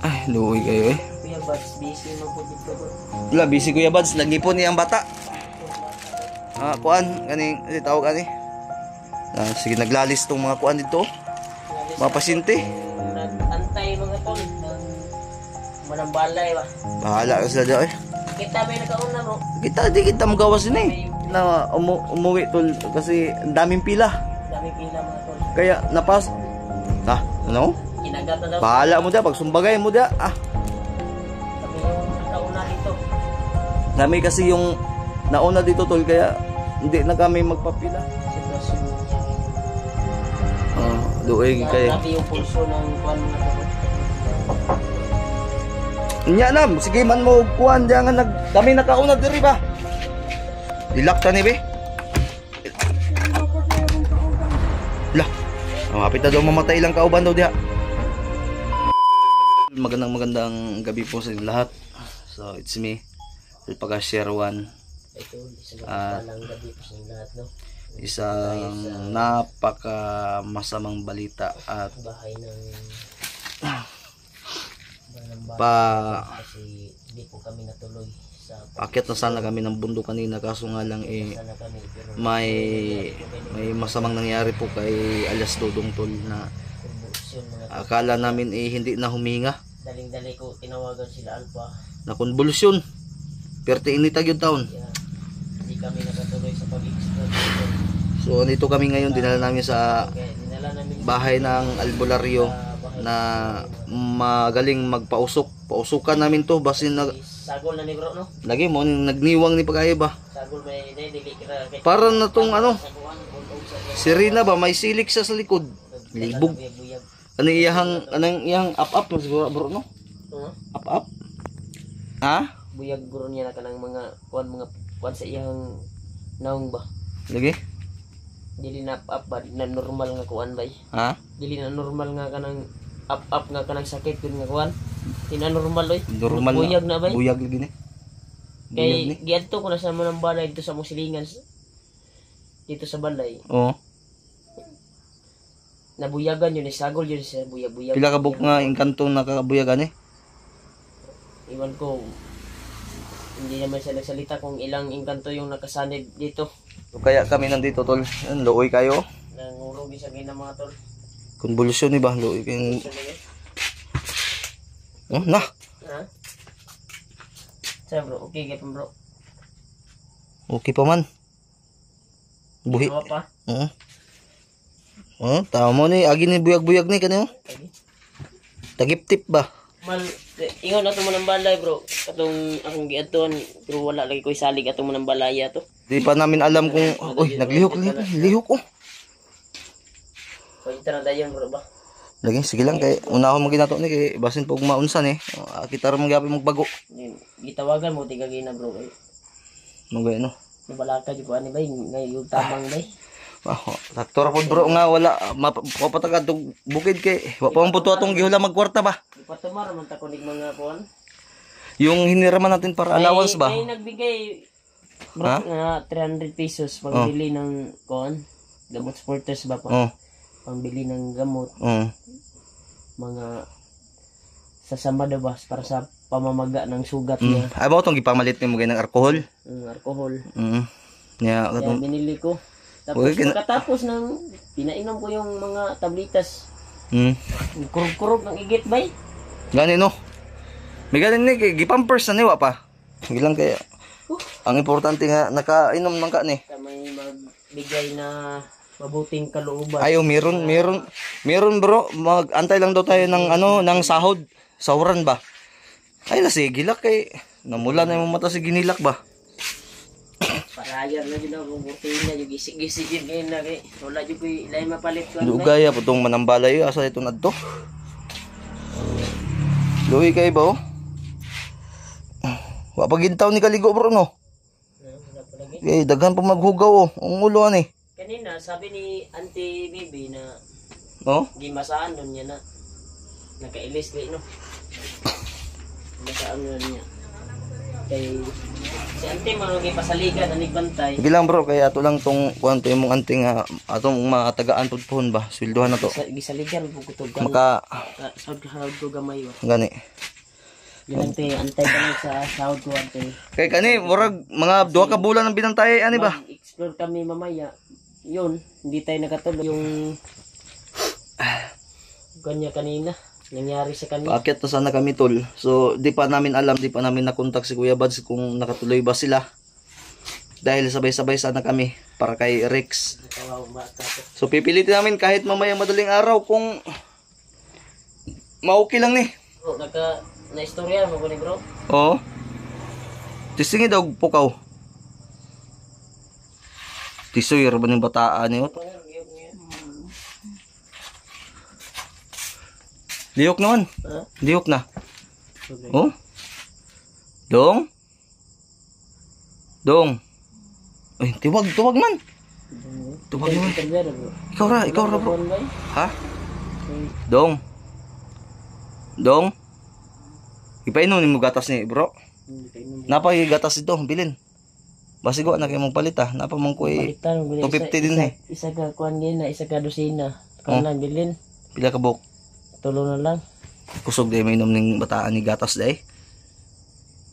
Ay, luoy kayo eh. Kuya Bads, busy mo po dito bro. Wala, busy Kuya Bads. Nag-ipon niya ang bata. Kuan, ganing, tawag ani. Sige, naglalis tong mga kuan dito. Mga pasyente. Nag-antay mga tol. Manambalay ba? Bahala ka sila dyan eh. Kita may nakauna mo. Di kita magawas yun eh. Na umuwi tol kasi ang daming pila. Dami pila mga tol. Kaya napas. Ano? Kinagat na daw. Bahala mo dyan, pag sumbagay mo dyan. Kami yung nakauna rito. Nami kasi yung nauna dito tol, kaya hindi na kami magpapila. Sitwasyon. Doing kaya. Grabe yung pulso ng kuwan na to. Nya nam, sige man mo kuan diyan nga kami nakauna diri ba. Dilak ta ni be. Lah. Mapit na daw mamatay lang kauban daw diha. Magandang gabi po sa lahat. So it's me, Pagka-share one. Ito, isang gabi po sa lahat, no? Isang napaka masamang balita at bahay ng kasi hindi po kami natuloy sa akyat na sana kami ng bundok kanina, kaso nga lang may masamang nangyari po kay alias Dodong tol na akala namin hindi na huminga. Daling-dali ko tinawagan sila Alpha Na konvulsyon. Perte initag yung taon. Hindi kami nakatuloy sa pag-explore. So dito kami ngayon, dinala namin sa bahay ng albularyo na magaling magpausok. Pausukan namin to basin na sagol na ni bro, no? Lagi mo nagniwang ni pagaya ba? Sagol may dili kira. Para na tong ano? Sirena ba may silik sa likod. Libog. Ano iyang up mo siguro bro, no? Up. Buyag guro niya na kanang mga kuan sa iyang naong ba? Lagi? Dili na up ba na normal nga kuan bay? Dili na normal nga kanang up nga kanang sakit kun nga kuan. Tina normal oy. Normal buyag na bay? Buyag lagi ni. Kay giadto ko na sa manang balay dito sa musilingan. Dito sa balay. Oo. Nabuyagan yun, sagol yun sa buyag-buyag. Pila ka buk nga inkantong nakabuyagan eh? Iwan ko, hindi naman siya nagsalita kung ilang inkanto yung nakasanib dito. So, kaya kami nandito tol. Looy kayo. Nangurog isa kayo ng mga tol. Konvulsyon ni ba? Looy kayo. Na? Saan bro? Okay kaya pa bro? Okay pa man. Buhi. Ano pa? Tama ni. Agi ni buyag-buyag ni kanyo. Tagip-tip ba? Ingon ato mo ng balay bro. Katong akong giatuan pero wala lagi ko isalig ato mo ng balaya to. Di pa namin alam kung naglihok oh. Pwede na dayon bro ba? Lagi sige lang kay unahon mo ginato ni kay basin pog maunsan eh. Kita ra magyapon magbago. Gitawagan mo tiga gina bro. Magay no. Nabalaka jud ko ani bay ngayon tamang bay. Sakto ra pod bro nga wala mapatagad tog bukid kay wa pa man puto atong gihula magkwarta ba. Ipatumar man ta kunig mga kuan. Yung hiniraman natin para allowance ba? May nagbigay bro nga 300 pesos pagbili ng kuan. Gamot supporters ba pa? Pangbili ng gamot. Mga sasama daw ba para sa pamamaga ng sugat niya. Ay ba itong gipamalit ni mo ng alcohol? Alcohol. Kaya binili ko. Tapos pagkatapos ng pinainom ko yung mga tablitas. Kurog-kurog ng igit bay. Gani no. May ganin ni gipampers na niwa pa. Gilang kaya. Ang importante nga nakainom man ka ni. May magbigay na mabuting kalooban. Ayo meron bro, mag-antay lang daw tayo ng ng sahod, sahuran ba? Ay la sige gilak kay namula na yung mata si ginilak ba. Parayar na jud ako buting na yung gisig-gisig yun na kay wala jud ko ilay mapalit ko. Dugaya putong manambalay asa ito nadto. Luwi kay ba oh? Wa pa gintaw ni kaligo bro no. Eh daghan pa maghugaw oh, ang ulo ani. Kanina sabi ni Auntie Bibi na gimasaan nun niya na nakailis kay no. Masaan nun niya. Kay Si ante mo lagi pasaligan anig bantay. Sige lang bro, kaya ato lang tong kuan to imong anting atong matagaan pud pohon ba. Sweldohan na to. Gisaligan po ko to. Maka Sahod ko gamay ba. gani. Yan ante, antay ka lang sa sahod ko ante. Kay kani murag mga 2 ka bulan ang binantay ani ba? Explore kami mamaya. Yun, hindi tayo nakatuloy yung kanya kanina. Nangyari sa kanila. Paakyat na sana kami tol. So di pa namin alam, di pa namin nakontak si Kuya Bads kung nakatuloy ba sila. Dahil sabay-sabay sana kami para kay Rex. So pipilitin namin kahit mamaya madaling araw kung ma-okay lang ni. Bro, na-istorya mo ko ni bro? Oo. Tisingi daw pukaw. Tisoy ra ba ng bataan niyo? Liyok naman. Ha? Liyok na. Okay. Oh? Dong? Dong? Ay, tuwag man. Tuwag naman. Ikaw ra bro. Ha? Dong? Dong? Ipainom ni mo gatas ni bro. Napa yung gatas ito, bilin. Basigo na kayo mong palita. Napa mong kuy 250 din eh. Isa ka kuan gina, isa ka dosina. Kana bilin. Pila ka buok? Tulo na lang. Kusog day mainom ning bataan ni gatas day.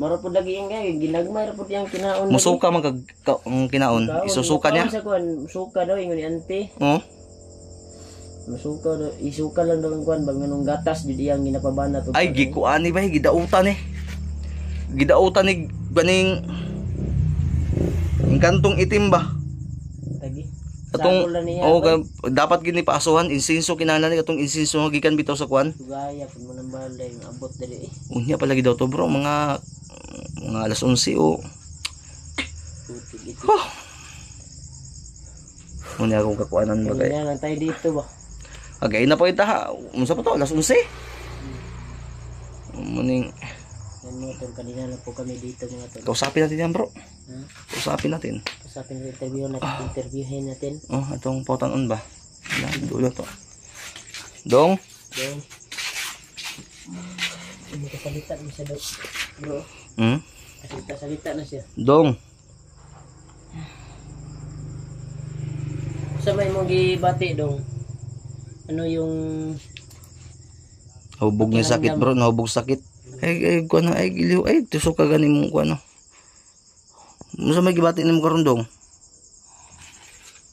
Mara po lagi yung gaya, ginagmay ra po yang kinaon. Musuka man kag ang kinaon. Isusuka niya. Sa kuan, suka daw ingon ni ante. Oh. Masuka daw, isuka lang daw ang kuan bang nganong gatas jud iyang ginapabana to. Ay gikuani ba gidautan eh. Gidautan ni baning yung kantong itim ba? Tagi. Katong Sakol na niya. oh dapat gini paasuhan insinso kinahanglan ni katong insinso nga gikan bitaw sa kuan. Gaya pud mo nang balay ang abot diri. Unya palagi daw to bro mga alas 11 o. Putik ito. Oh. Unya akong kakuanan ba kay. Kaya lang tayo dito ba. Agay na po ita ha. Unsa pa to alas 11? Muning Yan mo tol kanina na po kami dito mga tol. kausapin natin yan bro. Ha? Kausapin natin. Usapin sa interviewin natin. Oh, atong potanon ba? Dulo to. Dong? Dong. Hindi ka salita mo siya daw. Bro. Hmm? Salita na siya. Dong. Sa may mong gibati dong. Ano yung Hubog ni sakit bro, nahubog sakit. Ay kuan ay giliw ay tusok ka gani mo kuan. Musa may gibati nimo karon dong?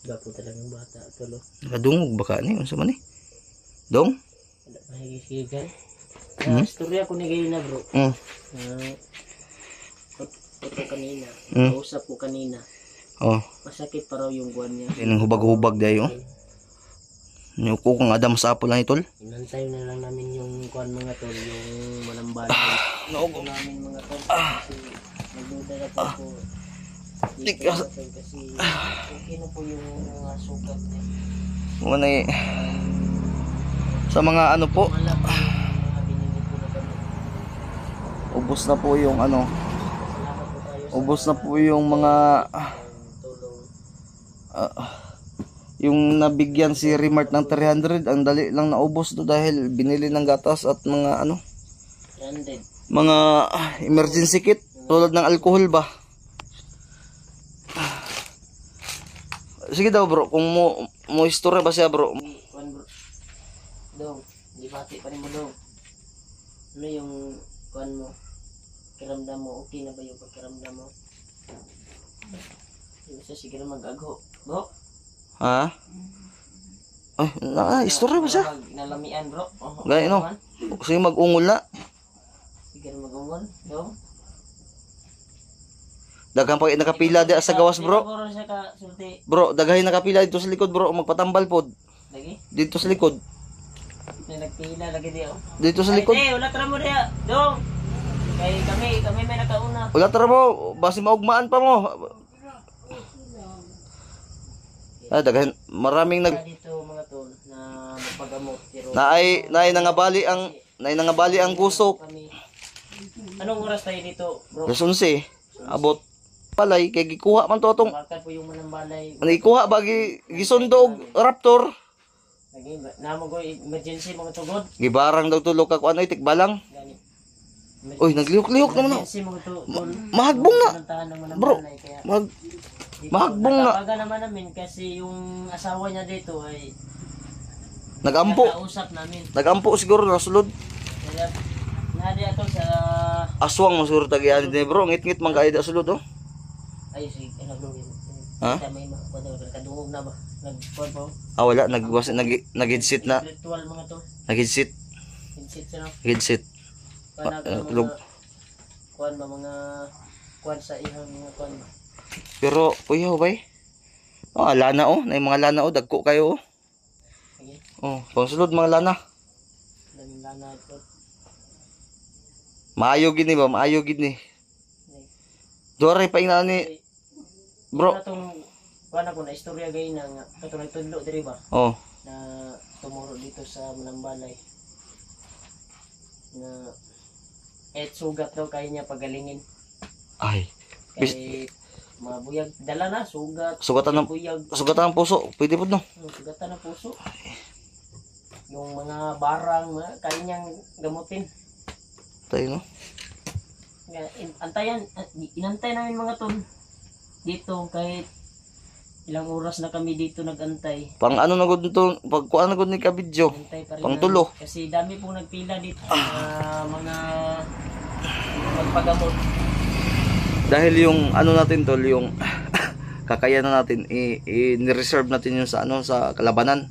gapo talagang bata tulo. Nakadungog baka ni unsa man ni? Dong? Wala mahigisigan. Istorya ko ni gayna bro. Ito kanina. Kausap ko kanina. Oh. Masakit pa raw yung buwan niya. Tinang hubag-hubag dayo. Nyuko kung adam sa apo lang itol. Inantay na lang namin yung kuan mga tol, yung manambala. Naugo namin mga tol kasi nagduda na po ako. Kasi okay na po yung mga sukat niya. Muna sa mga ano po. Wala po yung mga binili po na kami. Ubos na po yung ano. Salamat po tayo sa Ubos na po yung mga tulong. yung nabigyan si Remart ng 300, ang dali lang naubos do dahil binili ng gatas at mga ano, 100. mga emergency kit tulad ng alcohol ba. Sige daw bro, kung mo istorya ba siya bro? Kuan bro. Dong, di bati pa rin mo dong. Ano yung kuan mo? Kiramdam mo, okay na ba yung pagkiramdam mo? Yung isa siguro mag-agho. Bro? Ha? Ay, istorya ba siya? Nalamian bro. Gaya no. Sige mag-ungol na. Sige mag-ungol. Dong. Daghang pa nakapila di sa gawas bro. Bro, daghay nakapila dito sa likod bro, magpatambal pod. Lagi? Dito sa likod. Nagpila lagi di oh. Dito sa likod. Ay, wala tra mo diya. Dong. Kay kami may nakauna. Wala tara mo, basi maugmaan pa mo. Ah, daghan maraming Dito mga tol na magpagamot pero naay nangabali ang gusok. Anong oras tayo dito, bro? Alas 11. Abot palay kay gikuha man to atong Bakit po yung manambalay? gikuha bagi gisundog raptor. Lagi na mo go emergency mga tugod. Gibarang daw tulo ka kuan ay tikbalang. Gani. Oy, naglihok-lihok naman ako. Emergency mo to, tol. Mahagbong na. Pinuntahan ng Bro, Manambalay, kaya mahagbong na. natapagan naman namin kasi yung asawa niya dito ay Nagampo. nakausap namin. Nagampo siguro nasulod. Kaya nadi ako sa Aswang mo siguro tagian ni bro. Ngit-ngit man kaida sulod oh. ay si bro. Ha? May kadungog na ba? Nagkuan po. Wala nag-headset na. Ritual mga to. Nag-headset. Headset siya no. Headset. Mga kuan ba mga kuan sa ihang mga kuan ba. Pero kuya bay. Lana oh, na mga lana oh, dagko kayo oh. Sige. Oh, pangsulod mga lana. Daming lana ito. Maayo gid ni ba? Maayo gid ni. Dore pa ina ni bro. Katong kuan ako na istorya gay na nga katong nagtudlo diri ba? Oh. Na tumuro dito sa Manambalay. Na sugat daw kaya niya pagalingin. Ay. Kay mabuyag dala na sugat. Sugatan ng buyag. Sugatan ng puso. Pwede pud no. Sugatan ng puso. Yung mga barang kaya niyang gamutin. Tayo no. Antayan, inantay namin mga ton dito kahit ilang oras na kami dito nagantay. Pang ano na gud to, pag kuan na gud ni ka video. Antay pa rin Pang namin. tulo. Kasi dami pong nagpila dito mga magpagamot. Dahil yung ano natin tol, yung kakayanan natin i-reserve natin yung sa ano sa kalabanan.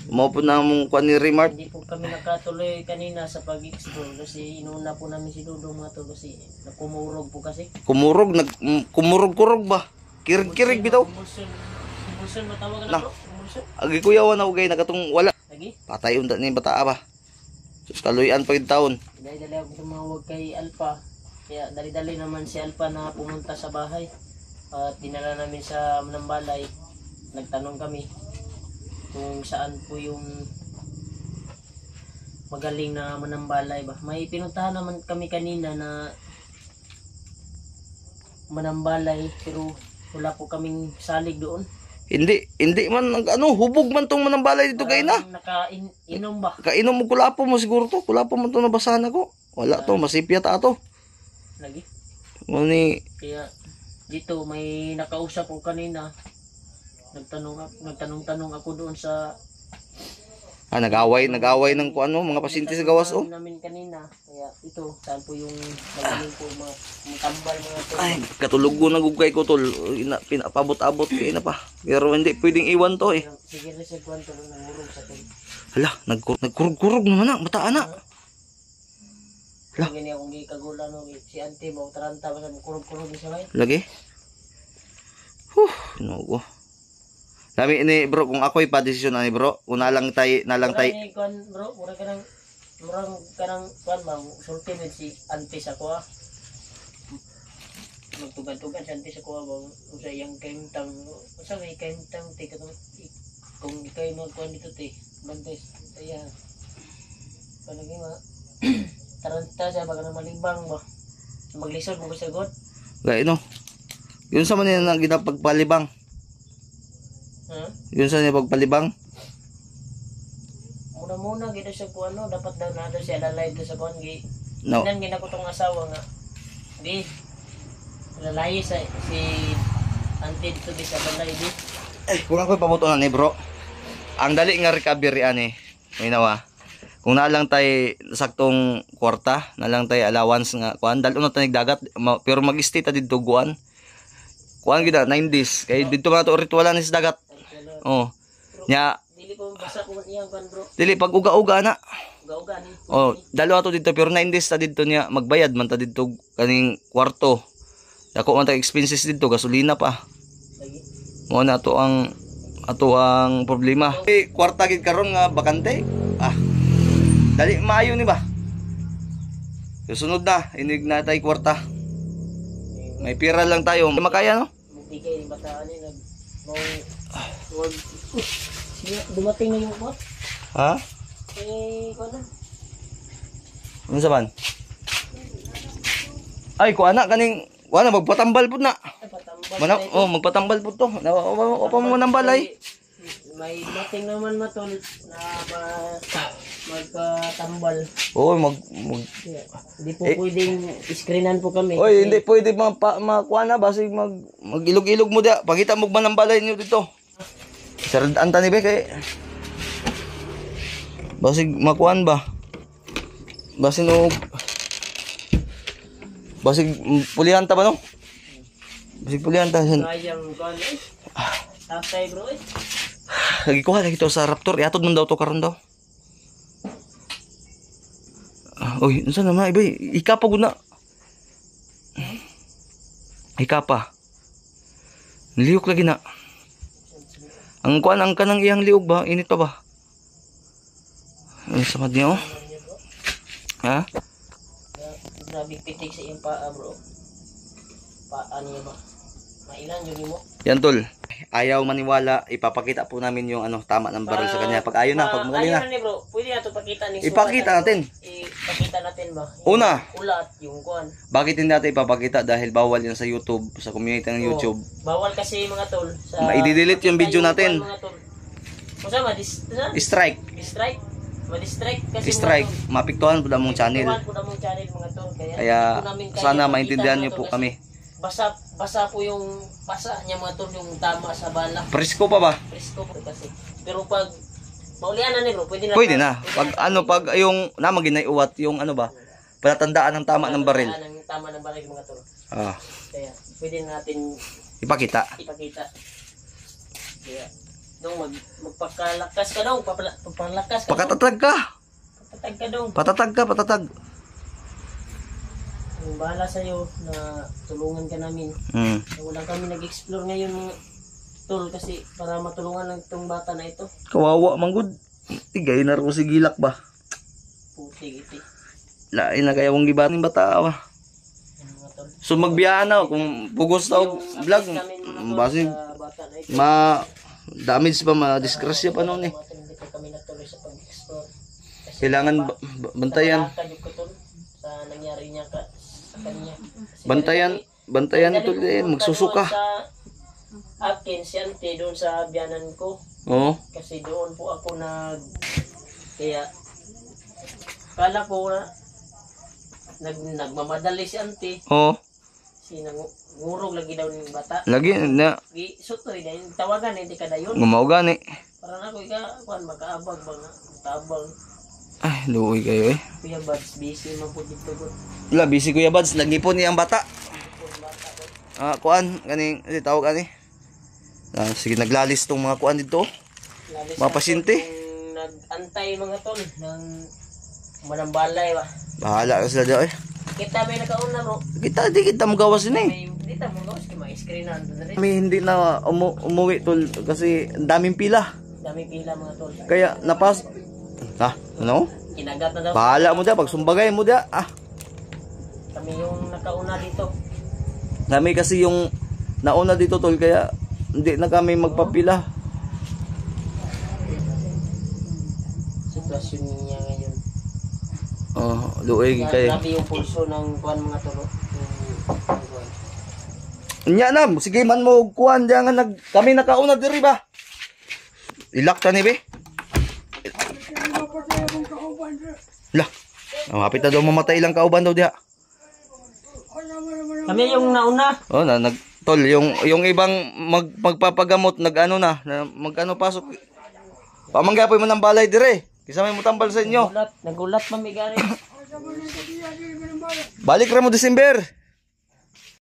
Mo po na mong kuan ni Remart. Hindi po kami nakatuloy kanina sa pag-explore kasi inuna po namin si Dudong mga to kasi nakumurog po kasi. Kumurog-kurog ba? Kirig-kirig bitaw. Kumulsun matawag na bro. Kumulsun. Agi kuyawan ako gay nagatong wala. Lagi? Patay unta ni bata ba. Sus kaluyan pa yung taon. Dali-dali ako tumawag kay Alpha. Kaya dali-dali naman si Alpha na pumunta sa bahay. At dinala namin sa Manambalay. Nagtanong kami kung saan po yung magaling na Manambalay ba. May pinuntahan naman kami kanina na Manambalay pero wala po kaming salig doon. Hindi man ano hubog man tong Manambalay dito kay na. Nakainom ba? Kainom mo kulapo mo siguro to. Kulapo man to nabasahan ako. Wala to, masipya ta to. Lagi. Muni Kaya dito may nakausap ko kanina. Nagtanong-tanong ako doon sa nag-away ng ano mga pasyente sa gawas oh. Namin kanina. Kaya ito, saan po yung magaling po mga tambal mga to. Ay, katulugo na gugay ko tol. Pinapabot-abot kay na pa. Pero hindi pwedeng iwan to eh. Sige rin sa kwanto ng nangurog sa tol. Hala, nagkurog-kurog naman na, bataan na. Hala. Gani akong gikagulan no, si Auntie mo, taranta ba sa kurog-kurog ni siya Lagi? No. Dami ini bro, kung ako'y pa-desisyon ani bro, kung nalang tay. Bro, murang kanang kuan bang sulti med si Auntie sa ko. Magtugan-tugan si Auntie sa ko bang usa yang kaimtang, usa may kaimtang ti katong kung ikay magkuan dito ti, bantes iya. Palagi ma taranta siya baga na malibang ba. Maglisod mo sa god. Gay no. Yun sa man nang ginapagpalibang. Yun sa niya pagpalibang. Muna gito siya ko ano, dapat daw na siya lalay do sa kuan gi. No. Nan gina ko tong asawa nga. Di lalay sa si Auntie dito di sa balay di. Kung ako'y pabutunan ni bro. Ang dali nga recovery ani. May nawa. Kung nalang tay saktong kwarta, nalang tay allowance nga kuan dalo na tanig dagat pero mag-stay ta didto guan. Kuan gid 9 days kay didto man to ritualan ni sa dagat. Oh. Nya dili ko basa ko iyang kan bro. Dili pag uga-uga na. Uga-uga ni. Oh, dalo ato dito pero 9 days ta didto niya magbayad man ta didto kaning kwarto. Dako man ta expenses didto gasolina pa. Lagi. Mo na ato ang problema. Kwarta gid karon nga bakante. Dali maayo ni ba? Susunod na, inig na tayo kwarta. May pira lang tayo. Makaya no? Magbigay ni bataan ni nag dumating na yung bot. Ha? Kuno. Ano saban? Ay, kuana kaning magpatambal pud na. Magpatambal pud to. Opa mo nang balay. May dating naman matol na magpatambal. Oo, Hindi po pwedeng screenan po kami. Oy, hindi pwede makuha na basig mag-ilog-ilog mo dia. Pagita mo ba ng balay niyo dito? Sarad tani be kay basig makuan ba? Basig pulihan ta ba no? Basig pulihan ta. Sayang kon eh. Tatay bro eh. Lagi kuha lagi to sa Raptor. Iatod man daw to karon daw. Uy, unsa naman iba? Ika pa guna. Ika pa. Niliyok lagi na. Ang kuan ang kanang iyang liog ba? Init pa ba? Ano sa niya oh? Ha? Grabe pitik sa iyong paa bro. Paa niya ba? Mailan yun mo? Yan tol. Ayaw maniwala, ipapakita po namin yung tama ng baril sa kanya. Pag ayaw na, pag magaling na. Ayaw na bro, pwede na ito pakita ni Ipakita natin. Ipakita natin ba? Una. Ulat, yung kuan. Bakit hindi natin ipapakita? Dahil bawal yan sa YouTube, sa community ng YouTube. Bawal kasi mga tol. Ma-delete yung video natin. Kung Strike. Strike. Ma-distrike kasi Strike. Mapiktuhan po na mong channel. Mapiktuhan po na mong channel mga tol. Kaya sana maintindihan nyo po kami. Basa po yung basa niya mga tol, yung tama sa bala. Presko pa ba? Presko po kasi. Pero pag maulian na bro, pwede na. Pwede na. Pag yung namaginay uwat, yung ba? Palatandaan ng tama ng baril. Ng tama ng baril mga tol. Kaya pwede natin ipakita. Kaya dong magpakalakas ka dong, papalakas ka. Pakatatag ka. Patatag ka dong. Patatag. Bahala sa'yo na tulungan ka namin. Wala kami nag-explore ngayon mga tol kasi para matulungan ng itong bata na ito. Kawawa manggod. Tigay na ro si Gilak ba? Puti iti. Lain na kaya wong gibating bata ba? So magbiyahan na kung pugos ta og vlog. Basi damage pa, ma-disgrasya pa noon eh. Hindi pa kami natuloy sa pag-explore. Kailangan bantayan. Sa nangyari niya sa kanya. Bantayan ito din, magsusuka. Sa akin, si Ante doon sa biyanan ko. Oo. Kasi doon po ako kaya kala ko na nagmamadali si Ante. Oo. Ngurog lagi daw ng bata. Lagi na. Sutoy dahil tawagan hindi ka dayon. Gumawa gani. Para na ko kuan makaabag ba nga tabang. Ay, luoy kayo eh. Kuya Bads, busy man po dito bro. Wala, busy Kuya Bads. Nagipon niya ang bata. Kuan, ganing, tawag ani. Sige, naglalis tong mga kuan dito. Mga pasyente. Nag-antay mga tol ng manambalay ba. Bahala ka sila daw eh. Kita may nakauna bro. Di kita magawas ni. Hindi ta mo gawas kay ma-screenan na rin. Kami hindi na umuwi tol kasi daming pila. Daming pila mga tol. Kaya napas. Ano? Kinagat na daw. Bahala mo dia, pag sumbagay mo dia. Kami yung nakauna dito. Kami kasi yung nauna dito tol kaya hindi na kami magpapila. Sitwasyon niya ngayon. Luoy kay. Grabe yung pulso ng kuan mga tol. Nya na, sige man mo kuan diyan nga kami nakauna diri ba. Ilak ta ni be. Lah. Mapit na daw mamatay lang kauban daw diha. Kami yung nauna. Tol, yung ibang magpapagamot nag-ano na mag-ano pasok. Pamanggapoy mo ng balay dire. Kisa may mutambal sa inyo. Nagulat mamigari. Balik ra mo December.